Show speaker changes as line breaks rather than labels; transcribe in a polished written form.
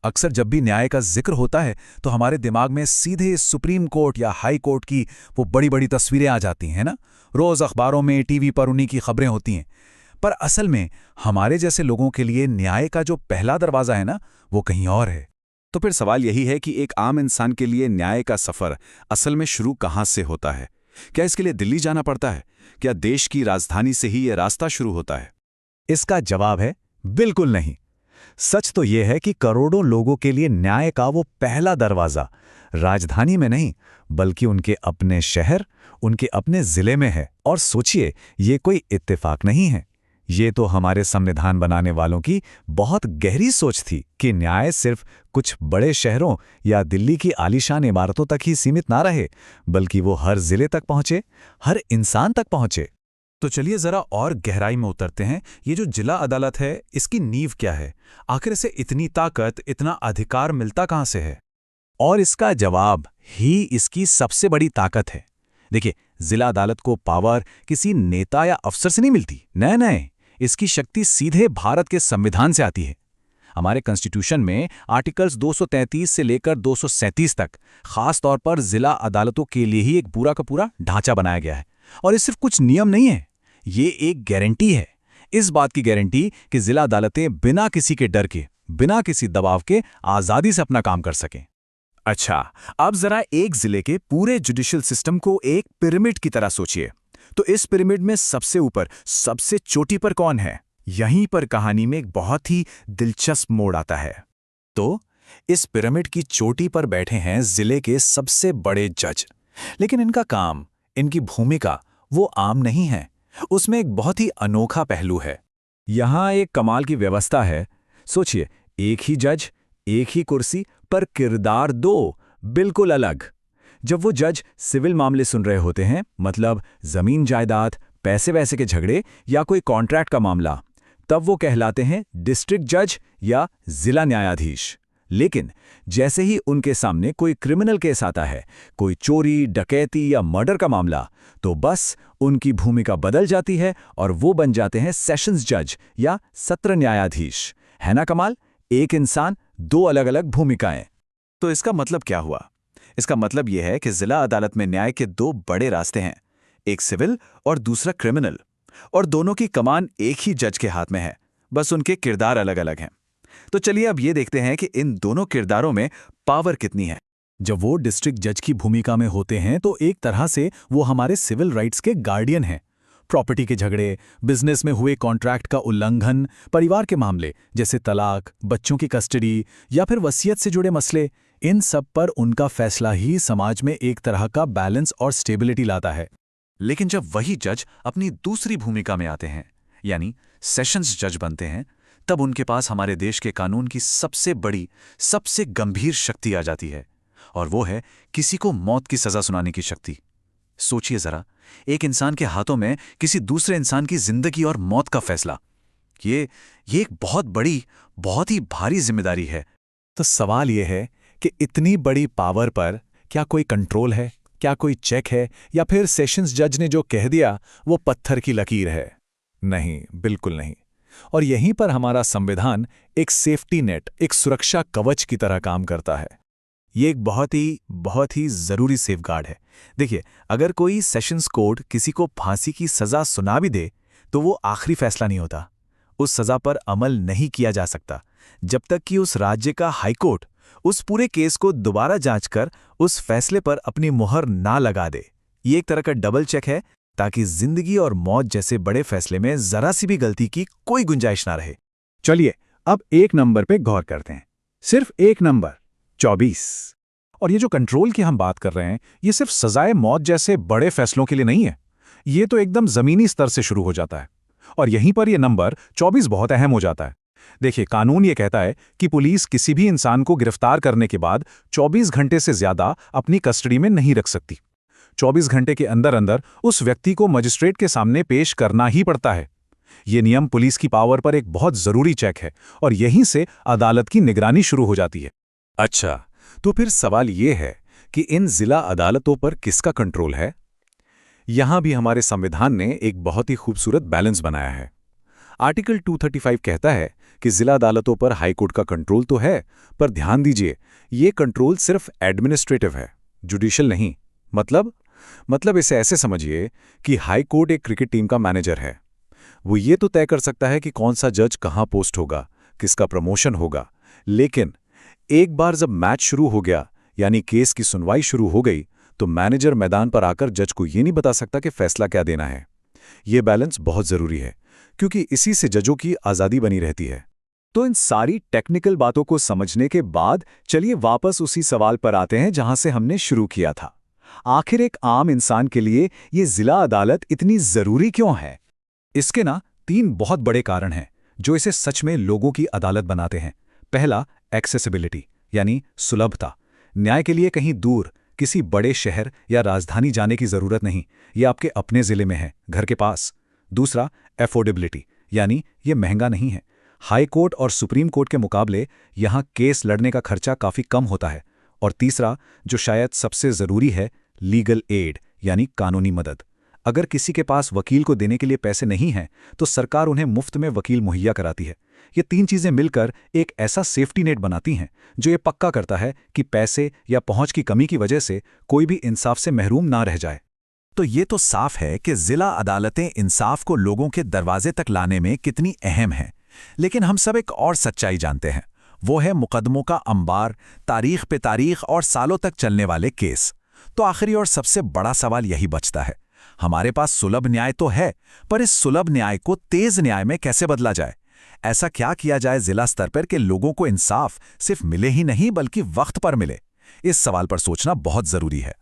अक्सर जब भी न्याय का जिक्र होता है तो हमारे दिमाग में सीधे सुप्रीम कोर्ट या हाई कोर्ट की वो बड़ी बड़ी तस्वीरें आ जाती हैं ना। रोज अखबारों में, टीवी पर उन्हीं की खबरें होती हैं। पर असल में हमारे जैसे लोगों के लिए न्याय का जो पहला दरवाजा है ना, वो कहीं और है।
तो फिर सवाल यही है कि एक आम इंसान के लिए न्याय का सफ़र असल में शुरू कहाँ से होता है? क्या इसके लिए दिल्ली जाना पड़ता है? क्या देश की राजधानी से ही ये रास्ता शुरू होता है?
इसका जवाब है बिल्कुल नहीं। सच तो यह है कि करोड़ों लोगों के लिए न्याय का वो पहला दरवाजा राजधानी में नहीं, बल्कि उनके अपने शहर, उनके अपने जिले में है। और सोचिए, ये कोई इत्तेफाक नहीं है। ये तो हमारे संविधान बनाने वालों की बहुत गहरी सोच थी कि न्याय सिर्फ कुछ बड़े शहरों या दिल्ली की आलीशान इमारतों तक ही सीमित ना रहे, बल्कि वो हर जिले तक पहुंचे, हर इंसान तक पहुंचे।
तो चलिए जरा और गहराई में उतरते हैं। ये जो जिला अदालत है, इसकी नींव क्या है? आखिर इसे इतनी ताकत, इतना अधिकार मिलता कहाँ से है?
और इसका जवाब ही इसकी सबसे बड़ी ताकत है। देखिए, जिला अदालत को पावर किसी नेता या अफसर से नहीं मिलती। नहीं नहीं, इसकी शक्ति सीधे भारत के संविधान से आती है। हमारे कॉन्स्टिट्यूशन में आर्टिकल्स 233 से लेकर 237 तक खास तौर पर जिला अदालतों के लिए ही एक पूरा का पूरा ढांचा बनाया गया है। और ये सिर्फ कुछ नियम नहीं है, ये एक गारंटी है। इस बात की गारंटी कि जिला अदालतें बिना किसी के डर के, बिना किसी दबाव के आज़ादी से अपना काम कर सकें।
अच्छा, अब जरा एक जिले के पूरे जुडिशियल सिस्टम को एक पिरामिड की तरह सोचिए। तो इस पिरामिड में सबसे ऊपर, सबसे चोटी पर कौन है? यहीं पर कहानी में एक बहुत ही दिलचस्प मोड़ आता है।
तो इस पिरामिड की चोटी पर बैठे हैं जिले के सबसे बड़े जज। लेकिन इनका काम, इनकी भूमिका वो आम नहीं है। उसमें एक बहुत ही अनोखा पहलू है। यहां एक कमाल की व्यवस्था है। सोचिए, एक ही जज, एक ही कुर्सी, पर किरदार दो बिल्कुल अलग। जब वो जज सिविल मामले सुन रहे होते हैं, मतलब जमीन जायदाद, पैसे वैसे के झगड़े या कोई कॉन्ट्रैक्ट का मामला, तब वो कहलाते हैं डिस्ट्रिक्ट जज या जिला न्यायाधीश। लेकिन जैसे ही उनके सामने कोई क्रिमिनल केस आता है, कोई चोरी, डकैती या मर्डर का मामला, तो बस उनकी भूमिका बदल जाती है और वो बन जाते हैं सेशंस जज या सत्र न्यायाधीश। है ना कमाल? एक इंसान, दो अलग अलग भूमिकाएं।
तो इसका मतलब क्या हुआ? इसका मतलब यह है कि जिला अदालत में न्याय के दो बड़े रास्ते हैं, एक सिविल और दूसरा क्रिमिनल, और दोनों की कमान एक ही जज के हाथ में है, बस उनके किरदार अलग अलग हैं। तो चलिए अब ये देखते हैं कि इन दोनों किरदारों में पावर कितनी है।
जब वो डिस्ट्रिक्ट जज की भूमिका में होते हैं तो एक तरह से वो हमारे सिविल राइट्स के गार्डियन हैं। प्रॉपर्टी के झगड़े, बिजनेस में हुए कॉन्ट्रैक्ट का उल्लंघन, परिवार के मामले जैसे तलाक, बच्चों की कस्टडी या फिर वसीयत से जुड़े मसले, इन सब पर उनका फैसला ही समाज में एक तरह का बैलेंस और स्टेबिलिटी लाता है।
लेकिन जब वही जज अपनी दूसरी भूमिका में आते हैं, यानी सेशंस जज बनते हैं, तब उनके पास हमारे देश के कानून की सबसे बड़ी, सबसे गंभीर शक्ति आ जाती है, और वो है किसी को मौत की सजा सुनाने की शक्ति। सोचिए जरा, एक इंसान के हाथों में किसी दूसरे इंसान की जिंदगी और मौत का फैसला। ये एक बहुत बड़ी, बहुत ही भारी जिम्मेदारी है।
तो सवाल ये है कि इतनी बड़ी पावर पर क्या कोई कंट्रोल है, क्या कोई चेक है, या फिर सेशंस जज ने जो कह दिया वो पत्थर की लकीर है? नहीं, बिल्कुल नहीं। और यहीं पर हमारा संविधान एक सेफ्टी नेट, एक सुरक्षा कवच की तरह काम करता है। ये एक बहुत ही जरूरी सेफगार्ड है। देखिए, अगर कोई सेशंस कोर्ट किसी को फांसी की सजा सुना भी दे तो वो आखिरी फैसला नहीं होता। उस सजा पर अमल नहीं किया जा सकता जब तक कि उस राज्य का हाईकोर्ट उस पूरे केस को दोबारा जांच कर उस फैसले पर अपनी मुहर ना लगा दे। ये एक तरह का डबल चेक है, ताकि जिंदगी और मौत जैसे बड़े फैसले में जरा सी भी गलती की कोई गुंजाइश ना रहे। चलिए अब एक नंबर पे गौर करते हैं। सिर्फ एक नंबर, 24। और ये जो कंट्रोल की हम बात कर रहे हैं, ये सिर्फ सजाए मौत जैसे बड़े फैसलों के लिए नहीं है। ये तो एकदम जमीनी स्तर से शुरू हो जाता है। और यहीं पर यह नंबर 24 बहुत अहम हो जाता है। देखिए, कानून ये कहता है कि पुलिस किसी भी इंसान को गिरफ्तार करने के बाद 24 घंटे से ज्यादा अपनी कस्टडी में नहीं रख सकती। 24 घंटे के अंदर अंदर उस व्यक्ति को मजिस्ट्रेट के सामने पेश करना ही पड़ता है। ये नियम पुलिस की पावर पर एक बहुत जरूरी चेक है, और यहीं से अदालत की निगरानी शुरू हो जाती है। अच्छा, तो फिर सवाल ये है कि इन जिला अदालतों पर किसका कंट्रोल है? यहां भी हमारे संविधान ने एक बहुत ही खूबसूरत बैलेंस बनाया है। आर्टिकल 235 कहता है कि जिला अदालतों पर हाईकोर्ट का कंट्रोल तो है, पर ध्यान दीजिए, ये कंट्रोल सिर्फ एडमिनिस्ट्रेटिव है, जुडिशियल नहीं। मतलब इसे ऐसे समझिए कि हाई कोर्ट एक क्रिकेट टीम का मैनेजर है। वो ये तो तय कर सकता है कि कौन सा जज कहाँ पोस्ट होगा, किसका प्रमोशन होगा, लेकिन एक बार जब मैच शुरू हो गया, यानी केस की सुनवाई शुरू हो गई, तो मैनेजर मैदान पर आकर जज को ये नहीं बता सकता कि फैसला क्या देना है। ये बैलेंस बहुत ज़रूरी है, क्योंकि इसी से जजों की आज़ादी बनी रहती है।
तो इन सारी टेक्निकल बातों को समझने के बाद चलिए वापस उसी सवाल पर आते हैं जहां से हमने शुरू किया था। आखिर एक आम इंसान के लिए ये जिला अदालत इतनी जरूरी क्यों है?
इसके 3 बहुत बड़े कारण हैं जो इसे सच में लोगों की अदालत बनाते हैं। पहला, एक्सेसिबिलिटी, यानी सुलभता। न्याय के लिए कहीं दूर किसी बड़े शहर या राजधानी जाने की जरूरत नहीं, ये आपके अपने जिले में है, घर के पास। दूसरा, एफोर्डेबिलिटी, यानी ये महंगा नहीं है। हाई कोर्ट और सुप्रीम कोर्ट के मुकाबले यहाँ केस लड़ने का खर्चा काफ़ी कम होता है। और तीसरा, जो शायद सबसे ज़रूरी है, लीगल एड, यानी कानूनी मदद। अगर किसी के पास वकील को देने के लिए पैसे नहीं हैं, तो सरकार उन्हें मुफ्त में वकील मुहैया कराती है। ये 3 चीज़ें मिलकर एक ऐसा सेफ्टी नेट बनाती हैं जो ये पक्का करता है कि पैसे या पहुंच की कमी की वजह से कोई भी इंसाफ से महरूम ना रह जाए।
तो ये तो साफ है कि जिला अदालतें इंसाफ को लोगों के दरवाजे तक लाने में कितनी अहम हैं। लेकिन हम सब एक और सच्चाई जानते हैं, वो है मुकदमों का अंबार, तारीख पे तारीख और सालों तक चलने वाले केस। तो आखिरी और सबसे बड़ा सवाल यही बचता है, हमारे पास सुलभ न्याय तो है, पर इस सुलभ न्याय को तेज न्याय में कैसे बदला जाए? ऐसा क्या किया जाए जिला स्तर पर कि लोगों को इंसाफ सिर्फ मिले ही नहीं बल्कि वक्त पर मिले? इस सवाल पर सोचना बहुत जरूरी है।